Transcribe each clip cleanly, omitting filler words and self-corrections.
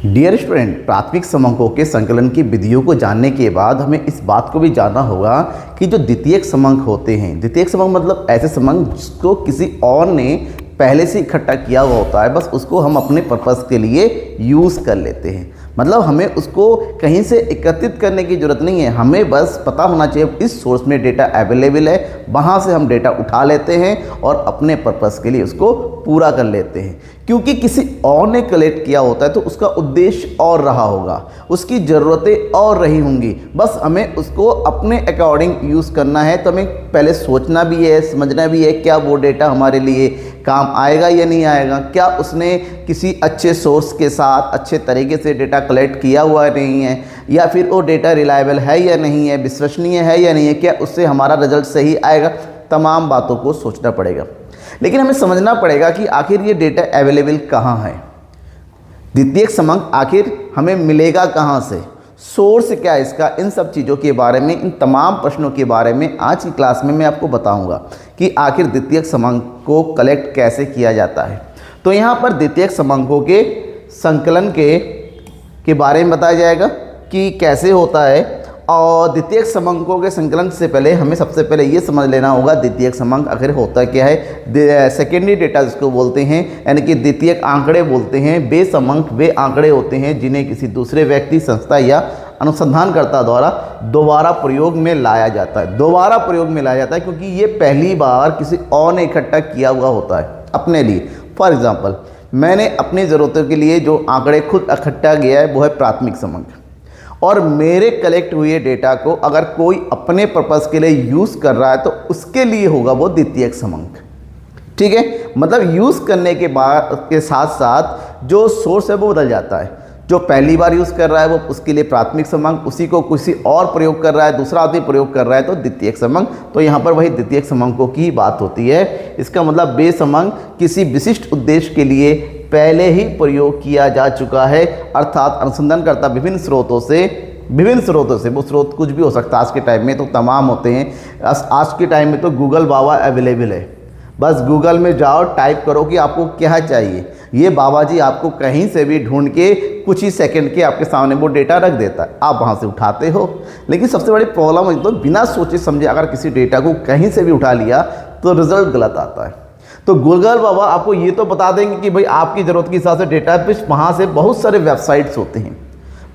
Dear student, प्राथमिक समंकों के संकलन की विधियों को जानने के बाद हमें इस बात को भी जानना होगा कि जो द्वितीयक समंक होते हैं, द्वितीयक समंक मतलब ऐसे समंक जिसको किसी और ने पहले से इकट्ठा किया हुआ होता है, बस उसको हम अपने पर्पस के लिए यूज़ कर लेते हैं। मतलब हमें उसको कहीं से एकत्रित करने की ज़रूरत नहीं है, हमें बस पता होना चाहिए इस सोर्स में डेटा अवेलेबल है, वहाँ से हम डेटा उठा लेते हैं और अपने पर्पस के लिए उसको पूरा कर लेते हैं। क्योंकि किसी और ने कलेक्ट किया होता है तो उसका उद्देश्य और रहा होगा, उसकी ज़रूरतें और रही होंगी, बस हमें उसको अपने अकॉर्डिंग यूज़ करना है। तो हमें पहले सोचना भी है, समझना भी है क्या वो डेटा हमारे लिए काम आएगा या नहीं आएगा, क्या उसने किसी अच्छे सोर्स के साथ अच्छे तरीके से डेटा कलेक्ट किया हुआ नहीं है, या फिर वो डेटा रिलायबल है या नहीं है, विश्वसनीय है या नहीं है, क्या उससे हमारा रिजल्ट सही आएगा। तमाम बातों को सोचना पड़ेगा, लेकिन हमें समझना पड़ेगा कि आखिर ये डेटा अवेलेबल कहाँ है, द्वितीयक समंक आखिर हमें मिलेगा कहाँ से, सोर्स क्या है इसका। इन सब चीज़ों के बारे में, इन तमाम प्रश्नों के बारे में आज की क्लास में मैं आपको बताऊंगा कि आखिर द्वितीयक समंक को कलेक्ट कैसे किया जाता है। तो यहाँ पर द्वितीयक समंकों के संकलन के बारे में बताया जाएगा कि कैसे होता है। और द्वितीयक समंकों के संकलन से पहले हमें सबसे पहले ये समझ लेना होगा द्वितीयक समंक आखिर होता क्या है। सेकेंडरी डेटा जिसको बोलते हैं, यानी कि द्वितीयक आंकड़े बोलते हैं। वे समंक वे आंकड़े होते हैं जिन्हें किसी दूसरे व्यक्ति, संस्था या अनुसंधानकर्ता द्वारा दोबारा प्रयोग में लाया जाता है। दोबारा प्रयोग में लाया जाता है क्योंकि ये पहली बार किसी और ने इकट्ठा किया हुआ होता है अपने लिए। फॉर एग्जाम्पल, मैंने अपनी ज़रूरतों के लिए जो आंकड़े खुद इकट्ठा किया है वो है प्राथमिक समंक, और मेरे कलेक्ट हुए डेटा को अगर कोई अपने पर्पस के लिए यूज़ कर रहा है तो उसके लिए होगा वो द्वितीयक समंक। ठीक है, मतलब यूज़ करने के बाद के साथ साथ जो सोर्स है वो बदल जाता है। जो पहली बार यूज़ कर रहा है वो उसके लिए प्राथमिक समंक, उसी को किसी और प्रयोग कर रहा है, दूसरा आदमी प्रयोग कर रहा है तो द्वितीयक समंक। तो यहाँ पर वही द्वितीयक समंकों की बात होती है। इसका मतलब वे समंक किसी विशिष्ट उद्देश्य के लिए पहले ही प्रयोग किया जा चुका है, अर्थात अनुसंधानकर्ता विभिन्न स्रोतों से, वो स्रोत कुछ भी हो सकता है। आज के टाइम में तो तमाम होते हैं। आज के टाइम में तो गूगल बाबा अवेलेबल है, बस गूगल में जाओ, टाइप करो कि आपको क्या चाहिए, ये बाबा जी आपको कहीं से भी ढूंढ के कुछ ही सेकंड के आपके सामने वो डेटा रख देता है, आप वहाँ से उठाते हो। लेकिन सबसे बड़ी प्रॉब्लम है तो बिना सोचे समझे अगर किसी डेटा को कहीं से भी उठा लिया तो रिजल्ट गलत आता है। तो गूगल बाबा आपको ये तो बता देंगे कि भाई आपकी ज़रूरत के हिसाब से डेटा पे वहाँ से बहुत सारे वेबसाइट्स होते हैं,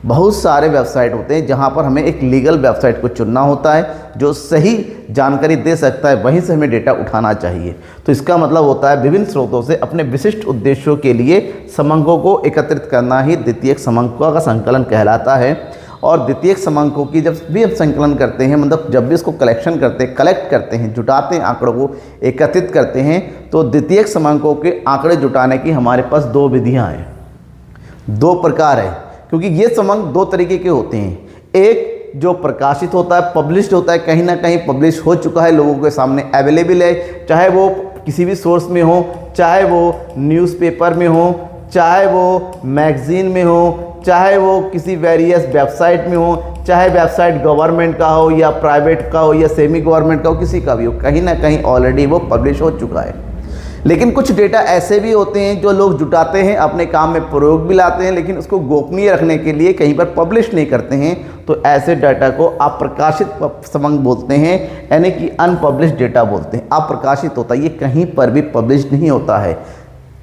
बहुत सारे वेबसाइट होते हैं जहाँ पर हमें एक लीगल वेबसाइट को चुनना होता है जो सही जानकारी दे सकता है, वहीं से हमें डेटा उठाना चाहिए। तो इसका मतलब होता है विभिन्न स्रोतों से अपने विशिष्ट उद्देश्यों के लिए समंकों को एकत्रित करना ही द्वितीयक समंकों का संकलन कहलाता है। और द्वितीयक समंकों की जब भी हम संकलन करते हैं, मतलब जब भी इसको कलेक्ट करते हैं, जुटाते हैं, आंकड़ों को एकत्रित करते हैं, तो द्वितीयक समंकों के आंकड़े जुटाने की हमारे पास दो विधियाँ हैं, दो प्रकार है। क्योंकि ये समंक दो तरीके के होते हैं। एक जो प्रकाशित होता है, पब्लिश्ड होता है, कहीं ना कहीं पब्लिश हो चुका है, लोगों के सामने अवेलेबल है, चाहे वो किसी भी सोर्स में हो, चाहे वो न्यूज़पेपर में हो, चाहे वो मैगजीन में हो, चाहे वो किसी वेरियस वेबसाइट में हो, चाहे वेबसाइट गवर्नमेंट का हो या प्राइवेट का हो या सेमी गवर्नमेंट का हो, किसी का भी हो, कहीं ना कहीं ऑलरेडी वो पब्लिश हो चुका है। लेकिन कुछ डेटा ऐसे भी होते हैं जो लोग जुटाते हैं, अपने काम में प्रयोग भी लाते हैं, लेकिन उसको गोपनीय रखने के लिए कहीं पर पब्लिश नहीं करते हैं। तो ऐसे डाटा को अप्रकाशित समंक बोलते हैं, यानी कि अनपब्लिश्ड डेटा बोलते हैं। अप्रकाशित होता है, ये कहीं पर भी पब्लिश नहीं होता है।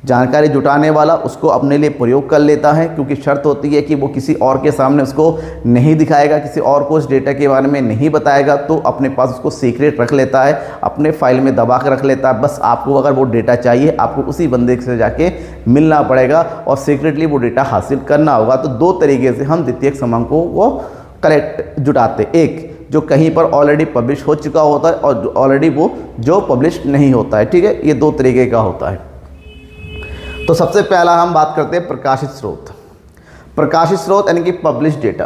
जानकारी जुटाने वाला उसको अपने लिए प्रयोग कर लेता है, क्योंकि शर्त होती है कि वो किसी और के सामने उसको नहीं दिखाएगा, किसी और को उस डेटा के बारे में नहीं बताएगा, तो अपने पास उसको सीक्रेट रख लेता है, अपने फाइल में दबा कर रख लेता है। बस आपको अगर वो डेटा चाहिए, आपको उसी बंदे से जाके मिलना पड़ेगा और सीक्रेटली वो डेटा हासिल करना होगा। तो दो तरीके से हम द्वितीयक समंकों को कलेक्ट जुटाते। एक जो कहीं पर ऑलरेडी पब्लिश हो चुका होता है और ऑलरेडी वो जो पब्लिश नहीं होता है। ठीक है, ये दो तरीके का होता है। तो सबसे पहला हम बात करते हैं प्रकाशित स्रोत। प्रकाशित स्रोत यानी कि published data,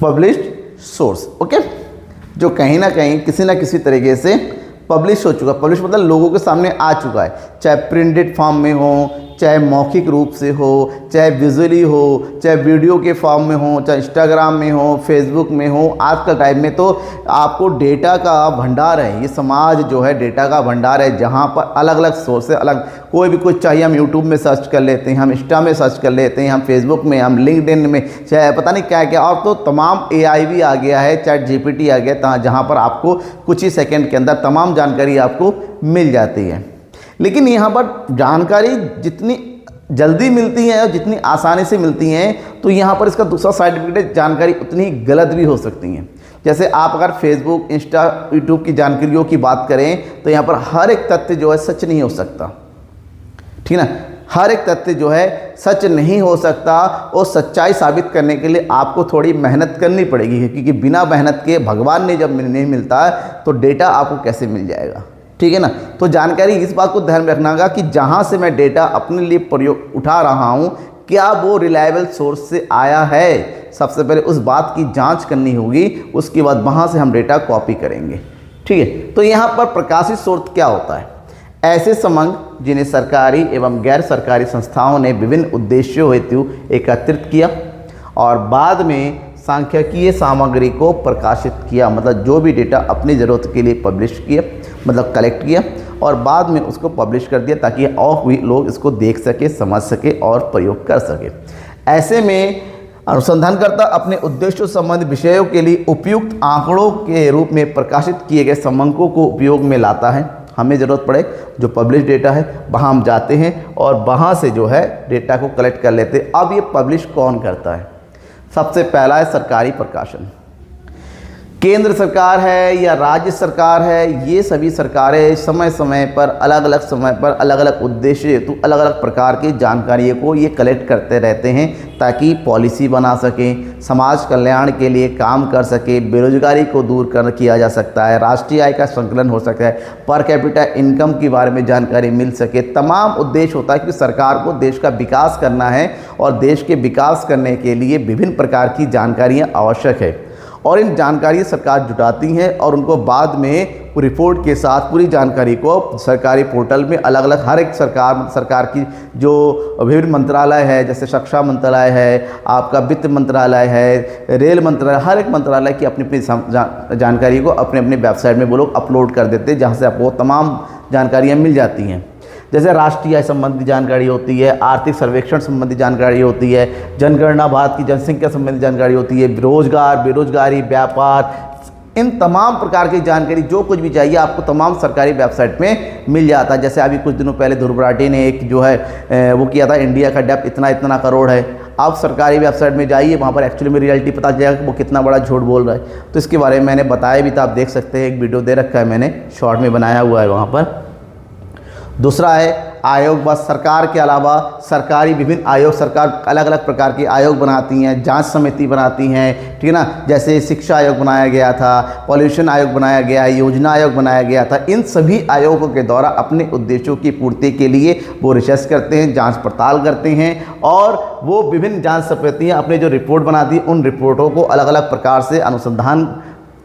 published source. Okay, जो कहीं ना कहीं किसी ना किसी तरीके से पब्लिश हो चुका। पब्लिश मतलब लोगों के सामने आ चुका है, चाहे प्रिंटेड फॉर्म में हो, चाहे मौखिक रूप से हो, चाहे विजुअली हो, चाहे वीडियो के फॉर्म में हो, चाहे इंस्टाग्राम में हो, फेसबुक में हो। आज के टाइम में तो आपको डेटा का भंडार है, ये समाज जो है डेटा का भंडार है, जहाँ पर अलग अलग सोर्स है। अलग कोई भी कुछ चाहिए हम यूट्यूब में सर्च कर लेते हैं, हम इंस्टा में सर्च कर लेते हैं, हम फेसबुक में, हम लिंक्डइन में, चाहे पता नहीं क्या क्या। और तो तमाम AI भी आ गया है, चैट GPT आ गया, जहाँ पर आपको कुछ ही सेकंड के अंदर तमाम जानकारी आपको मिल जाती है। लेकिन यहाँ पर जानकारी जितनी जल्दी मिलती है और जितनी आसानी से मिलती हैं, तो यहाँ पर इसका दूसरा साइड इफेक्ट है, जानकारी उतनी गलत भी हो सकती हैं। जैसे आप अगर फेसबुक, इंस्टा, यूट्यूब की जानकारियों की बात करें तो यहाँ पर हर एक तथ्य जो है सच नहीं हो सकता, ठीक है ना। हर एक तथ्य जो है सच नहीं हो सकता, और सच्चाई साबित करने के लिए आपको थोड़ी मेहनत करनी पड़ेगी, क्योंकि बिना मेहनत के भगवान ने जब नहीं मिलता तो डेटा आपको कैसे मिल जाएगा, ठीक है ना। तो जानकारी इस बात को ध्यान में रखना होगा कि जहाँ से मैं डेटा अपने लिए प्रयोग उठा रहा हूँ, क्या वो रिलायबल सोर्स से आया है। सबसे पहले उस बात की जांच करनी होगी, उसके बाद वहाँ से हम डेटा कॉपी करेंगे, ठीक है। तो यहाँ पर प्रकाशित स्रोत क्या होता है? ऐसे समंग जिन्हें सरकारी एवं गैर सरकारी संस्थाओं ने विभिन्न उद्देश्यों हेतु एकत्रित किया और बाद में सांख्यिकीय सामग्री को प्रकाशित किया, मतलब जो भी डेटा अपनी ज़रूरत के लिए पब्लिश किया, मतलब कलेक्ट किया और बाद में उसको पब्लिश कर दिया, ताकि और भी लोग इसको देख सके, समझ सके और प्रयोग कर सके। ऐसे में अनुसंधानकर्ता अपने उद्देश्यों संबंधित विषयों के लिए उपयुक्त आंकड़ों के रूप में प्रकाशित किए गए समंकों को उपयोग में लाता है। हमें ज़रूरत पड़े जो पब्लिश डेटा है वहाँ हम जाते हैं और वहाँ से जो है डेटा को कलेक्ट कर लेते हैं। अब ये पब्लिश कौन करता है? सबसे पहला है सरकारी प्रकाशन। केंद्र सरकार है या राज्य सरकार है, ये सभी सरकारें समय समय पर अलग अलग उद्देश्य हेतु अलग अलग प्रकार की जानकारियों को ये कलेक्ट करते रहते हैं, ताकि पॉलिसी बना सकें, समाज कल्याण के लिए काम कर सके, बेरोजगारी को दूर किया जा सकता है, राष्ट्रीय आय का संकलन हो सकता है, पर कैपिटा इनकम के बारे में जानकारी मिल सके। तमाम उद्देश्य होता है कि सरकार को देश का विकास करना है और देश के विकास करने के लिए विभिन्न प्रकार की जानकारियाँ आवश्यक है, और इन जानकारी सरकार जुटाती है और उनको बाद में रिपोर्ट के साथ पूरी जानकारी को सरकारी पोर्टल में अलग अलग हर एक सरकार की जो विभिन्न मंत्रालय है, जैसे शिक्षा मंत्रालय है, आपका वित्त मंत्रालय है, रेल मंत्रालय, हर एक मंत्रालय की अपनी अपनी जानकारी को अपने अपने वेबसाइट में वो लोग अपलोड कर देते हैं, जहाँ से आपको तमाम जानकारियाँ मिल जाती हैं। जैसे राष्ट्रीय आय संबंधी जानकारी होती है, आर्थिक सर्वेक्षण संबंधी जानकारी होती है, जनगणना, भारत की जनसंख्या संबंधी जानकारी होती है, रोजगार, बेरोजगारी, व्यापार, इन तमाम प्रकार की जानकारी जो कुछ भी चाहिए आपको तमाम सरकारी वेबसाइट में मिल जाता है। जैसे अभी कुछ दिनों पहले ध्रुव राठी ने एक जो है वो किया था, इंडिया का डेप्थ इतना इतना करोड़ है। आप सरकारी वेबसाइट में जाइए, वहाँ पर एक्चुअली में रियलिटी पता चलेगा कि वो कितना बड़ा झूठ बोल रहा है। तो इसके बारे में मैंने बताया भी था, आप देख सकते हैं, एक वीडियो दे रखा है मैंने, शॉर्ट में बनाया हुआ है वहाँ पर। दूसरा है आयोग। बस सरकार के अलावा सरकारी विभिन्न आयोग, सरकार अलग अलग प्रकार के आयोग बनाती हैं, जांच समिति बनाती हैं, ठीक है ना। जैसे शिक्षा आयोग बनाया गया था, पॉल्यूशन आयोग बनाया गया, योजना आयोग बनाया गया था। इन सभी आयोगों के द्वारा अपने उद्देश्यों की पूर्ति के लिए वो रिसर्च करते हैं, जांच पड़ताल करते हैं, और वो विभिन्न जांच समितियाँ अपने जो रिपोर्ट बनाती हैं उन रिपोर्टों को अलग अलग प्रकार से अनुसंधान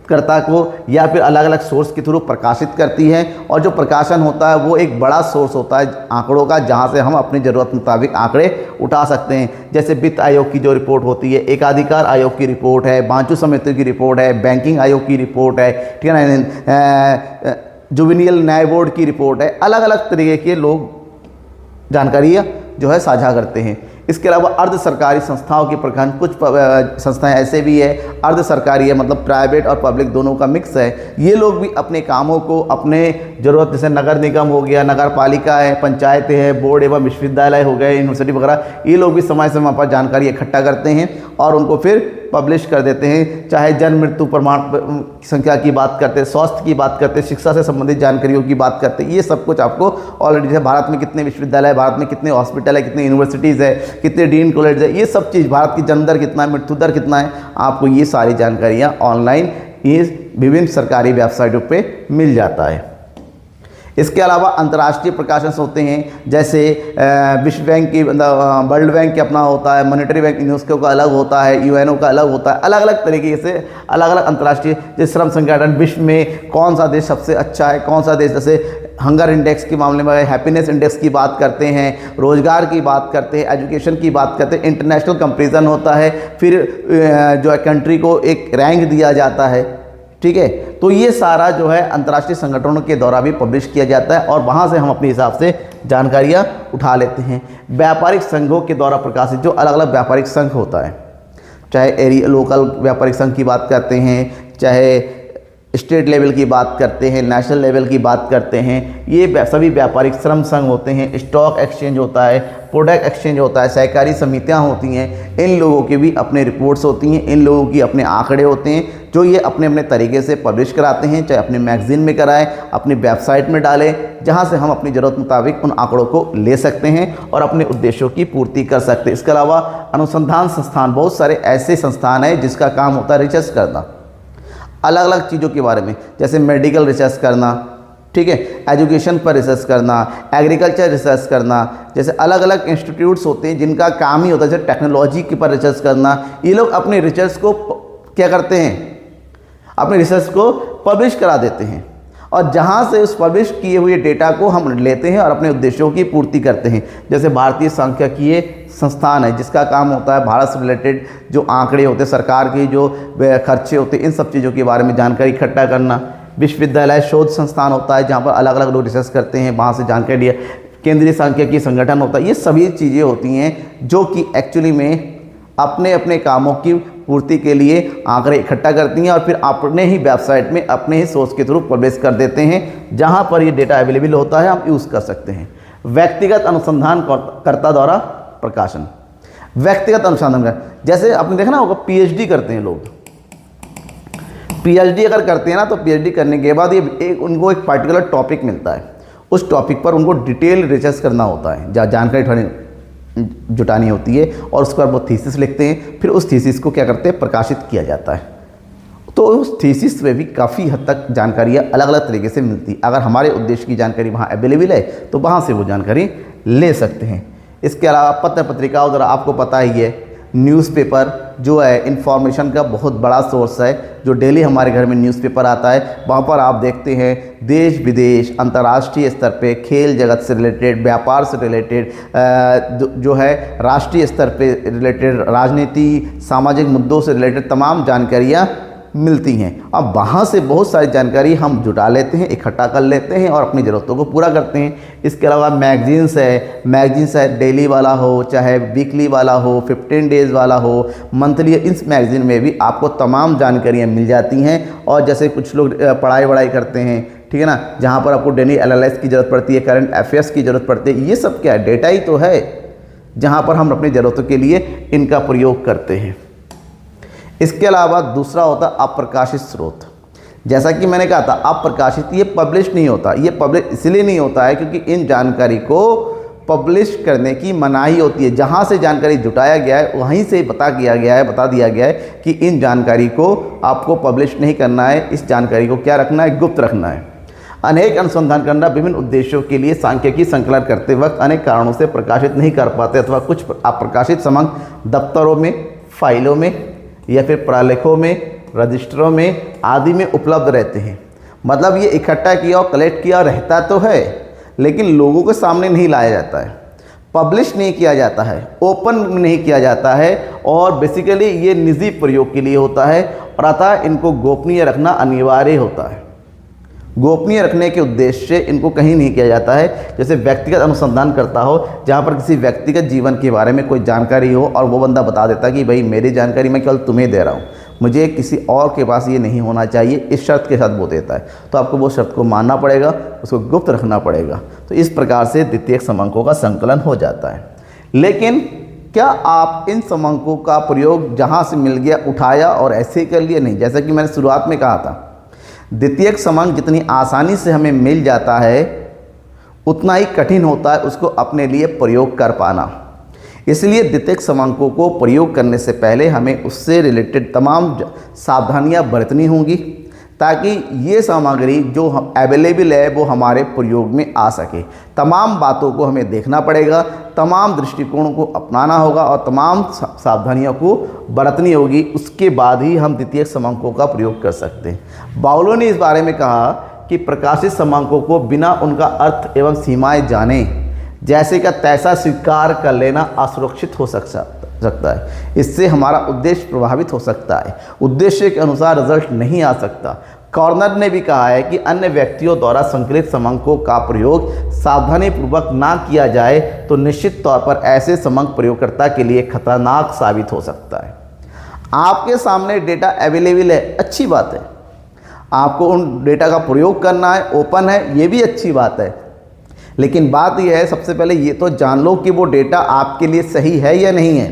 कर्ता को या फिर अलग अलग सोर्स के थ्रू प्रकाशित करती है। और जो प्रकाशन होता है वो एक बड़ा सोर्स होता है आंकड़ों का, जहां से हम अपनी ज़रूरत मुताबिक आंकड़े उठा सकते हैं। जैसे वित्त आयोग की जो रिपोर्ट होती है, एकाधिकार आयोग की रिपोर्ट है, बांचू समिति की रिपोर्ट है, बैंकिंग आयोग की रिपोर्ट है, ठीक है ना, जुवेनियल न्याय बोर्ड की रिपोर्ट है। अलग अलग तरीके के लोग जानकारियाँ जो है साझा करते हैं। इसके अलावा अर्ध सरकारी संस्थाओं के प्रखंड, कुछ संस्थाएं ऐसे भी है अर्ध सरकारी है, मतलब प्राइवेट और पब्लिक दोनों का मिक्स है। ये लोग भी अपने कामों को अपने ज़रूरत, जैसे नगर निगम हो गया, नगर पालिका है, पंचायतें हैं, बोर्ड एवं विश्वविद्यालय हो गए, यूनिवर्सिटी वगैरह, ये लोग भी समय समय पर जानकारी इकट्ठा करते हैं और उनको फिर पब्लिश कर देते हैं। चाहे जन्म मृत्यु प्रमाण संख्या की बात करते हैं, स्वास्थ्य की बात करते हैं, शिक्षा से संबंधित जानकारियों की बात करते हैं, ये सब कुछ आपको ऑलरेडी, जैसे भारत में कितने विश्वविद्यालय है, भारत में कितने हॉस्पिटल है, कितने यूनिवर्सिटीज़ है, कितने डीन कॉलेज है, ये सब चीज़, भारत की जन्म दर कितना है, मृत्यु दर कितना है, आपको ये सारी जानकारियाँ ऑनलाइन ये विभिन्न सरकारी वेबसाइटों पर मिल जाता है। इसके अलावा अंतर्राष्ट्रीय प्रकाशन होते हैं, जैसे विश्व बैंक की, वर्ल्ड बैंक के अपना होता है, मॉनेटरी बैंक यूनेस्को का अलग होता है, यूएनओ का अलग होता है। अलग अलग तरीके से अलग अलग अंतर्राष्ट्रीय, जैसे श्रम संगठन, विश्व में कौन सा देश सबसे अच्छा है, कौन सा देश, जैसे हंगर इंडेक्स के मामले में, हैप्पीनेस इंडेक्स की बात करते हैं, रोज़गार की बात करते हैं, एजुकेशन की बात करते हैं, इंटरनेशनल कंपैरिजन होता है, फिर जो है कंट्री को एक रैंक दिया जाता है, ठीक है। तो ये सारा जो है अंतर्राष्ट्रीय संगठनों के द्वारा भी पब्लिश किया जाता है और वहाँ से हम अपने हिसाब से जानकारियाँ उठा लेते हैं। व्यापारिक संघों के द्वारा प्रकाशित जो अलग अलग व्यापारिक संघ होता है, चाहे लोकल व्यापारिक संघ की बात करते हैं, चाहे स्टेट लेवल की बात करते हैं, नेशनल लेवल की बात करते हैं, ये सभी व्यापारिक श्रम संघ होते हैं, स्टॉक एक्सचेंज होता है, प्रोडक्ट एक्सचेंज होता है, सहकारी समितियां होती हैं। इन लोगों के भी अपने रिपोर्ट्स होती हैं, इन लोगों की अपने आंकड़े होते हैं जो ये अपने अपने तरीके से पब्लिश कराते हैं, चाहे अपने मैगजीन में कराएं, अपनी वेबसाइट में डालें, जहां से हम अपनी ज़रूरत मुताबिक उन आंकड़ों को ले सकते हैं और अपने उद्देश्यों की पूर्ति कर सकते हैं। इसके अलावा अनुसंधान संस्थान, बहुत सारे ऐसे संस्थान हैं जिसका काम होता है रिसर्च करना अलग अलग चीज़ों के बारे में, जैसे मेडिकल रिसर्च करना, ठीक है, एजुकेशन पर रिसर्च करना, एग्रीकल्चर रिसर्च करना, जैसे अलग अलग इंस्टीट्यूट्स होते हैं जिनका काम ही होता है जैसे टेक्नोलॉजी के पर रिसर्च करना। ये लोग अपने रिसर्च को क्या करते हैं, अपने रिसर्च को पब्लिश करा देते हैं और जहाँ से उस पब्लिश किए हुए डेटा को हम लेते हैं और अपने उद्देश्यों की पूर्ति करते हैं। जैसे भारतीय सांख्यिकीय संस्थान है जिसका काम होता है भारत से रिलेटेड जो आंकड़े होते हैं, सरकार के जो खर्चे होते हैं, इन सब चीज़ों के बारे में जानकारी इकट्ठा करना। विश्वविद्यालय शोध संस्थान होता है जहाँ पर अलग अलग लोग रिसर्च करते हैं, वहाँ से जानकारी लिया। केंद्रीय सांख्यिकीय संगठन होता है। ये सभी चीज़ें होती हैं जो कि एक्चुअली में अपने अपने कामों की पूर्ति के लिए आंकड़े इकट्ठा करती हैं और फिर अपने ही वेबसाइट में अपने ही सोर्स के थ्रू पब्लिश कर देते हैं, जहां पर ये डेटा अवेलेबल होता है हम यूज़ कर सकते हैं। व्यक्तिगत अनुसंधानकर्ता द्वारा प्रकाशन, व्यक्तिगत अनुसंधान, जैसे आपने देखा ना होगा पीएचडी करते हैं लोग, पीएचडी अगर करते हैं ना तो पीएचडी करने के बाद ये उनको एक पर्टिकुलर टॉपिक मिलता है, उस टॉपिक पर उनको डिटेल रिसर्च करना होता है, जानकारी जुटानी होती है और उसके बाद वो थीसिस लिखते हैं, फिर उस थीसिस को क्या करते हैं, प्रकाशित किया जाता है। तो उस थीसिस में भी काफ़ी हद तक जानकारियाँ अलग अलग तरीके से मिलती है। अगर हमारे उद्देश्य की जानकारी वहाँ अवेलेबल है तो वहाँ से वो जानकारी ले सकते हैं। इसके अलावा पत्र पत्रिकाओं द्वारा, आपको पता ही है, न्यूज़पेपर जो है इंफॉर्मेशन का बहुत बड़ा सोर्स है, जो डेली हमारे घर में न्यूज़पेपर आता है, वहाँ पर आप देखते हैं देश विदेश, अंतर्राष्ट्रीय स्तर पे, खेल जगत से रिलेटेड, व्यापार से रिलेटेड, जो है राष्ट्रीय स्तर पे रिलेटेड, राजनीति, सामाजिक मुद्दों से रिलेटेड तमाम जानकारियाँ मिलती हैं। अब वहाँ से बहुत सारी जानकारी हम जुटा लेते हैं, इकट्ठा कर लेते हैं और अपनी ज़रूरतों को पूरा करते हैं। इसके अलावा मैगजीन्स है, डेली वाला हो चाहे वीकली वाला हो, 15 डेज़ वाला हो, मंथली, इस मैगज़ीन में भी आपको तमाम जानकारियाँ मिल जाती हैं। और जैसे कुछ लोग पढ़ाई करते हैं, ठीक है ना, जहाँ पर आपको डेली एनालिसिस की ज़रूरत पड़ती है, करंट अफेयर्स की ज़रूरत पड़ती है, ये सब क्या है, डेटा ही तो है जहाँ पर हम अपनी ज़रूरतों के लिए इनका प्रयोग करते हैं। इसके अलावा दूसरा होता है अप्रकाशित स्रोत। जैसा कि मैंने कहा था अप्रकाशित, ये पब्लिश नहीं होता। ये पब्लिश इसलिए नहीं होता है क्योंकि इन जानकारी को पब्लिश करने की मनाही होती है। जहाँ से जानकारी जुटाया गया है वहीं से बता दिया गया है कि इन जानकारी को आपको पब्लिश नहीं करना है, इस जानकारी को क्या रखना है, गुप्त रखना है। अनेक अनुसंधान करना विभिन्न उद्देश्यों के लिए सांख्यिकी संकलन करते वक्त अनेक कारणों से प्रकाशित नहीं कर पाते अथवा कुछ अप्रकाशित समग्र दफ्तरों में, फाइलों में या फिर प्रलेखों में, रजिस्टरों में आदि में उपलब्ध रहते हैं। मतलब ये इकट्ठा किया और कलेक्ट किया रहता तो है, लेकिन लोगों के सामने नहीं लाया जाता है, पब्लिश नहीं किया जाता है, ओपन नहीं किया जाता है और बेसिकली ये निजी प्रयोग के लिए होता है और अतः इनको गोपनीय रखना अनिवार्य होता है। गोपनीय रखने के उद्देश्य से इनको कहीं नहीं किया जाता है। जैसे व्यक्तिगत अनुसंधान करता हो, जहाँ पर किसी व्यक्तिगत जीवन के बारे में कोई जानकारी हो और वो बंदा बता देता कि भाई मेरी जानकारी मैं केवल तुम्हें दे रहा हूँ, मुझे किसी और के पास ये नहीं होना चाहिए, इस शर्त के साथ वो देता है, तो आपको वो शर्त को मानना पड़ेगा, उसको गुप्त रखना पड़ेगा। तो इस प्रकार से द्वितीयक समंकों का संकलन हो जाता है। लेकिन क्या आप इन समंकों का प्रयोग जहाँ से मिल गया उठाया और ऐसे ही कर लिया? नहीं। जैसा कि मैंने शुरुआत में कहा था, द्वितीयक समंक जितनी आसानी से हमें मिल जाता है उतना ही कठिन होता है उसको अपने लिए प्रयोग कर पाना। इसलिए द्वितीयक समंकों को प्रयोग करने से पहले हमें उससे रिलेटेड तमाम सावधानियां बरतनी होंगी ताकि ये सामग्री जो अवेलेबल है वो हमारे प्रयोग में आ सके। तमाम बातों को हमें देखना पड़ेगा, तमाम दृष्टिकोणों को अपनाना होगा और तमाम सावधानियों को बरतनी होगी, उसके बाद ही हम द्वितीयक समंकों का प्रयोग कर सकते हैं। बाउलो ने इस बारे में कहा कि प्रकाशित क्रमांकों को बिना उनका अर्थ एवं सीमाएं जाने जैसे का तैसा स्वीकार कर लेना असुरक्षित हो सकता है। इससे हमारा उद्देश्य प्रभावित हो सकता है, उद्देश्य के अनुसार रिजल्ट नहीं आ सकता। कॉर्नर ने भी कहा है कि अन्य व्यक्तियों द्वारा संकलित क्रमांकों का प्रयोग सावधानीपूर्वक ना किया जाए तो निश्चित तौर पर ऐसे क्रमांक प्रयोगकर्ता के लिए खतरनाक साबित हो सकता है। आपके सामने डेटा अवेलेबल है, अच्छी बात है, आपको उन डेटा का प्रयोग करना है, ओपन है, ये भी अच्छी बात है। लेकिन बात यह है, सबसे पहले ये तो जान लो कि वो डेटा आपके लिए सही है या नहीं है।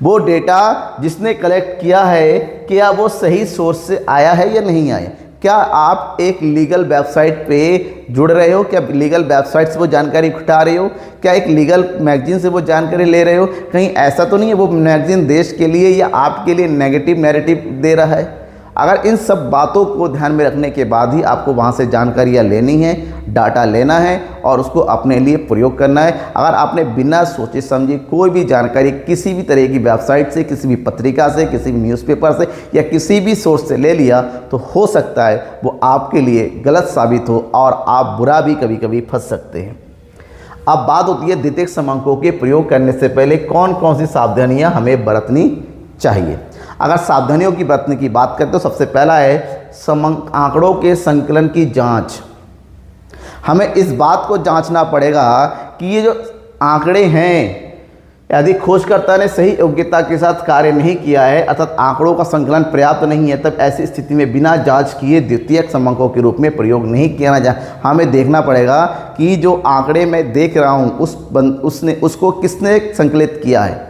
वो डेटा जिसने कलेक्ट किया है क्या वो सही सोर्स से आया है या नहीं आया। क्या आप एक लीगल वेबसाइट पे जुड़ रहे हो, क्या लीगल वेबसाइट से वो जानकारी उठा रहे हो, क्या एक लीगल मैगजीन से वो जानकारी ले रहे हो। कहीं ऐसा तो नहीं है वो मैगजीन देश के लिए या आपके लिए नेगेटिव नैरेटिव दे रहा है। अगर इन सब बातों को ध्यान में रखने के बाद ही आपको वहाँ से जानकारियाँ लेनी है, डाटा लेना है और उसको अपने लिए प्रयोग करना है। अगर आपने बिना सोचे समझे कोई भी जानकारी किसी भी तरह की वेबसाइट से, किसी भी पत्रिका से, किसी भी न्यूज़पेपर से या किसी भी सोर्स से ले लिया तो हो सकता है वो आपके लिए गलत साबित हो और आप बुरा भी कभी कभी फंस सकते हैं। अब बात होती है द्वितीयक क्रमांकों के प्रयोग करने से पहले कौन कौन सी सावधानियाँ हमें बरतनी चाहिए। अगर सावधानियों की बरतने की बात करें तो सबसे पहला है आंकड़ों के संकलन की जांच। हमें इस बात को जांचना पड़ेगा कि ये जो आंकड़े हैं, यदि खोजकर्ता ने सही योग्यता के साथ कार्य नहीं किया है अर्थात आंकड़ों का संकलन पर्याप्त नहीं है, तब ऐसी स्थिति में बिना जांच किए द्वितीयक क्रमांकों के रूप में प्रयोग नहीं किया जाए। हमें देखना पड़ेगा कि जो आंकड़े मैं देख रहा हूँ उसको किसने संकलित किया है,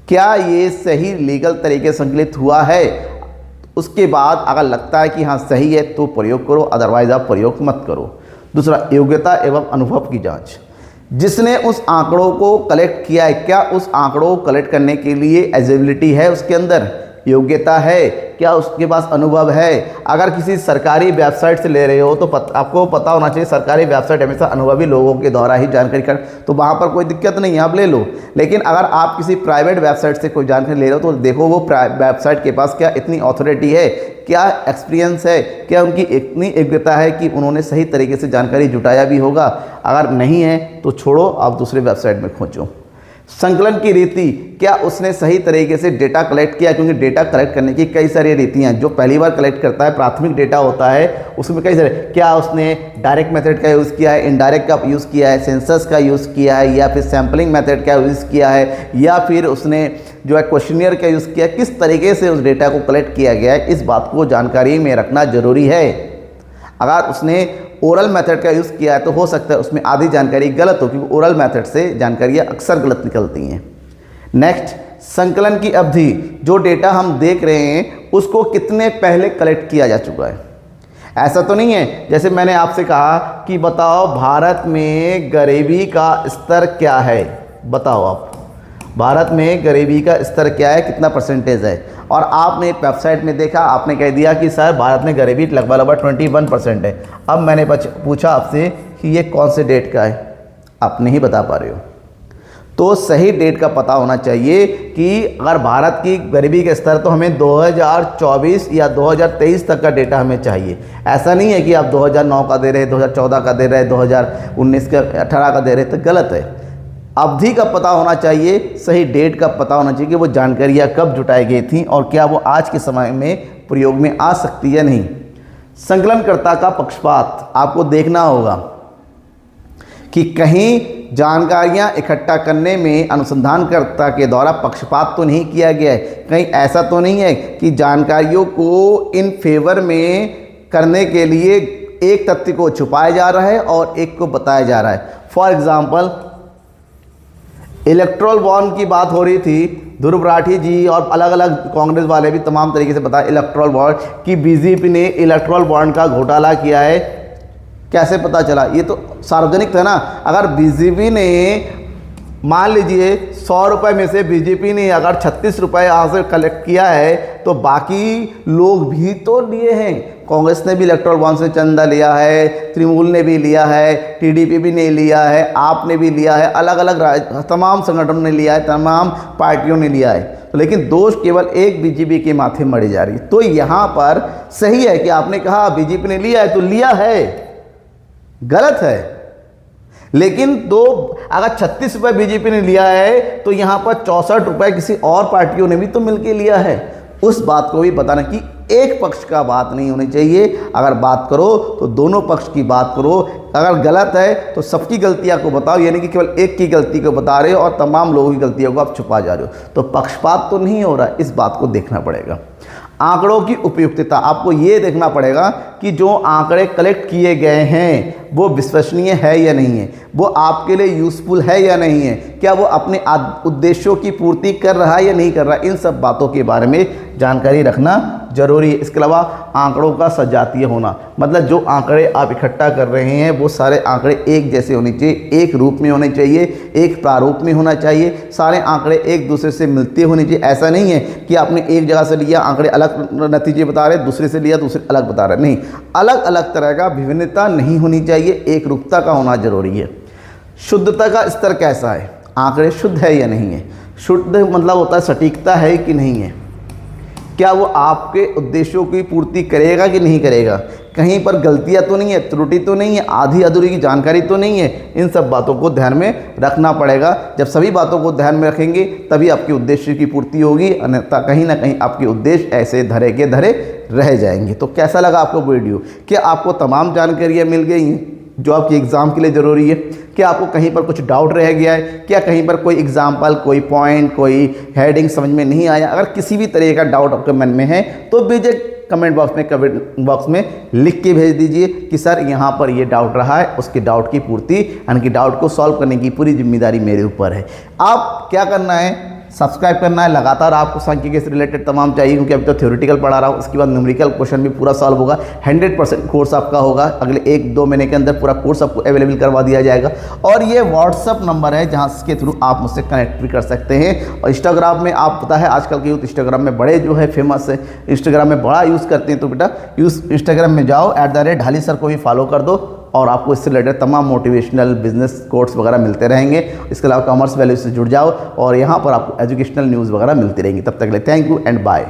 क्या ये सही लीगल तरीके से संकलित हुआ है। उसके बाद अगर लगता है कि हाँ सही है तो प्रयोग करो, अदरवाइज आप प्रयोग मत करो। दूसरा, योग्यता एवं अनुभव की जांच। जिसने उस आंकड़ों को कलेक्ट किया है क्या उस आंकड़ों को कलेक्ट करने के लिए एलिजिबिलिटी है, उसके अंदर योग्यता है, क्या उसके पास अनुभव है। अगर किसी सरकारी वेबसाइट से ले रहे हो तो आपको पता होना चाहिए सरकारी वेबसाइट हमेशा अनुभवी लोगों के द्वारा ही जानकारी कर, तो वहाँ पर कोई दिक्कत नहीं है, आप ले लो। लेकिन अगर आप किसी प्राइवेट वेबसाइट से कोई जानकारी ले रहे हो तो देखो वो वेबसाइट के पास क्या इतनी अथॉरिटी है, क्या एक्सपीरियंस है, क्या उनकी इतनी योग्यता है कि उन्होंने सही तरीके से जानकारी जुटाया भी होगा। अगर नहीं है तो छोड़ो, आप दूसरे वेबसाइट में खोजो। संकलन की रीति, क्या उसने सही तरीके से डेटा कलेक्ट किया, क्योंकि डेटा कलेक्ट करने की कई सारी रीतियाँ हैं। जो पहली बार कलेक्ट करता है प्राथमिक डेटा होता है उसमें कई सारे, क्या उसने डायरेक्ट मेथड का यूज़ किया है, इनडायरेक्ट का यूज़ किया है, सेंसस का यूज़ किया है या फिर सैम्पलिंग मेथड का यूज़ किया है या फिर उसने जो है क्वेश्चनियर का यूज़ किया, किस तरीके से उस डेटा को कलेक्ट किया गया है, इस बात को जानकारी में रखना जरूरी है। अगर उसने ओरल मेथड का यूज़ किया है तो हो सकता है उसमें आधी जानकारी गलत हो, क्योंकि ओरल मेथड से जानकारियाँ अक्सर गलत निकलती हैं। नेक्स्ट, संकलन की अवधि। जो डेटा हम देख रहे हैं उसको कितने पहले कलेक्ट किया जा चुका है। ऐसा तो नहीं है जैसे मैंने आपसे कहा कि बताओ भारत में गरीबी का स्तर क्या है, बताओ आप भारत में गरीबी का स्तर क्या है, कितना परसेंटेज है, और आपने वेबसाइट में देखा, आपने कह दिया कि सर भारत में गरीबी लगभग 21% है। अब मैंने पूछा आपसे कि ये कौन से डेट का है, आप नहीं बता पा रहे हो। तो सही डेट का पता होना चाहिए कि अगर भारत की गरीबी का स्तर, तो हमें 2024 या 2023 तक का डेटा हमें चाहिए। ऐसा नहीं है कि आप 2009 का दे रहे, 2014 का दे रहे, 2019 का 18 का दे रहे, तो गलत है। अवधि का पता होना चाहिए, सही डेट का पता होना चाहिए कि वो जानकारियाँ कब जुटाई गई थी और क्या वो आज के समय में प्रयोग में आ सकती है नहीं। संकलनकर्ता का पक्षपात, आपको देखना होगा कि कहीं जानकारियाँ इकट्ठा करने में अनुसंधानकर्ता के द्वारा पक्षपात तो नहीं किया गया है। कहीं ऐसा तो नहीं है कि जानकारियों को इन फेवर में करने के लिए एक तथ्य को छुपाया जा रहा है और एक को बताया जा रहा है। फॉर एग्जाम्पल, इलेक्ट्रल बॉन्ड की बात हो रही थी, ध्रुव राठी जी और अलग अलग कांग्रेस वाले भी तमाम तरीके से बताया इलेक्ट्रल बॉन्ड कि बीजेपी ने इलेक्ट्रल बॉन्ड का घोटाला किया है। कैसे पता चला? ये तो सार्वजनिक था ना। अगर बीजेपी ने मान लीजिए 100 रुपये में से बीजेपी ने अगर 36 रुपये यहाँ से कलेक्ट किया है तो बाकी लोग भी तो लिए हैं। कांग्रेस ने भी इलेक्टोरल बॉन्ड से चंदा लिया है, तृणमूल ने भी लिया है, टीडीपी भी ने लिया है, आपने भी लिया है, अलग अलग तमाम संगठनों ने लिया है, तमाम पार्टियों ने लिया है। तो लेकिन दोष केवल एक बीजेपी के माथे मढ़ी जा रही है। तो यहाँ पर सही है कि आपने कहा बीजेपी ने लिया है तो लिया है, गलत है। लेकिन अगर 36 रुपये बीजेपी ने लिया है तो यहाँ पर 64 रुपये किसी और पार्टियों ने भी तो मिलके लिया है। उस बात को भी बताना कि एक पक्ष का बात नहीं होनी चाहिए। अगर बात करो तो दोनों पक्ष की बात करो। अगर गलत है तो सबकी गलतियां को बताओ, यानी कि केवल एक की गलती को बता रहे हो और तमाम लोगों की गलतियों को आप छुपा जा रहे हो। तो पक्षपात तो नहीं हो रहा, इस बात को देखना पड़ेगा। आंकड़ों की उपयुक्तता, आपको ये देखना पड़ेगा कि जो आंकड़े कलेक्ट किए गए हैं वो विश्वसनीय है या नहीं है, वो आपके लिए यूज़फुल है या नहीं है, क्या वो अपने उद्देश्यों की पूर्ति कर रहा है या नहीं कर रहा है। इन सब बातों के बारे में जानकारी रखना जरूरी है। इसके अलावा आंकड़ों का सजातीय होना, मतलब जो आंकड़े आप इकट्ठा कर रहे हैं वो सारे आंकड़े एक जैसे होने चाहिए, एक रूप में होने चाहिए, एक प्रारूप में होना चाहिए, सारे आंकड़े एक दूसरे से मिलते होने चाहिए। ऐसा नहीं है कि आपने एक जगह से लिया आंकड़े अलग नतीजे बता रहे, दूसरे से लिया दूसरे अलग बता रहे, नहीं, अलग अलग तरह का विभिन्नता नहीं होनी चाहिए, एक रूपता का होना जरूरी है। शुद्धता का स्तर कैसा है, आंकड़े शुद्ध है या नहीं है। शुद्ध मतलब होता है सटीकता है कि नहीं है, क्या वो आपके उद्देश्यों की पूर्ति करेगा कि नहीं करेगा, कहीं पर गलतियां तो नहीं है, त्रुटि तो नहीं है, आधी अधूरी की जानकारी तो नहीं है। इन सब बातों को ध्यान में रखना पड़ेगा। जब सभी बातों को ध्यान में रखेंगे तभी आपके उद्देश्य की पूर्ति होगी, अन्यथा कहीं ना कहीं आपके उद्देश्य ऐसे धरे के धरे रह जाएंगे। तो कैसा लगा आपको वीडियो, क्या आपको तमाम जानकारियाँ मिल गई हैं जो आपकी एग्ज़ाम के लिए ज़रूरी है, क्या आपको कहीं पर कुछ डाउट रह गया है, क्या कहीं पर कोई एग्जाम्पल, कोई पॉइंट, कोई हेडिंग समझ में नहीं आया। अगर किसी भी तरह का डाउट आपके मन में है तो बेझिझक कमेंट बॉक्स में लिख के भेज दीजिए कि सर यहाँ पर ये डाउट रहा है, उसके डाउट की पूर्ति यानी कि डाउट को सॉल्व करने की पूरी जिम्मेदारी मेरे ऊपर है। आप क्या करना है, सब्सक्राइब करना है, लगातार आपको सांख्यिकी से रिलेटेड तमाम चाहिए, क्योंकि अभी तो थ्योरेटिकल पढ़ा रहा हूँ, उसके बाद न्यूमेरिकल क्वेश्चन भी पूरा सॉल्व होगा। 100% कोर्स आपका होगा, अगले 1-2 महीने के अंदर पूरा कोर्स आपको अवेलेबल करवा दिया जाएगा। और ये व्हाट्सअप नंबर है जहाँ के थ्रू आप मुझसे कनेक्ट भी कर सकते हैं। और इंस्टाग्राम में आप पता है आजकल के यूथ इंस्टाग्राम में बड़े जो है फेमस है, इंस्टाग्राम में बड़ा यूज़ करते हैं। तो बेटा इंस्टाग्राम में जाओ, @ढाली सर को भी फॉलो कर दो और आपको इससे रिलेटेड तमाम मोटिवेशनल बिजनेस कोर्स वगैरह मिलते रहेंगे। इसके अलावा कॉमर्स वैल्यू से जुड़ जाओ और यहाँ पर आपको एजुकेशनल न्यूज़ वगैरह मिलती रहेंगी। तब तक के लिए थैंक यू एंड बाय।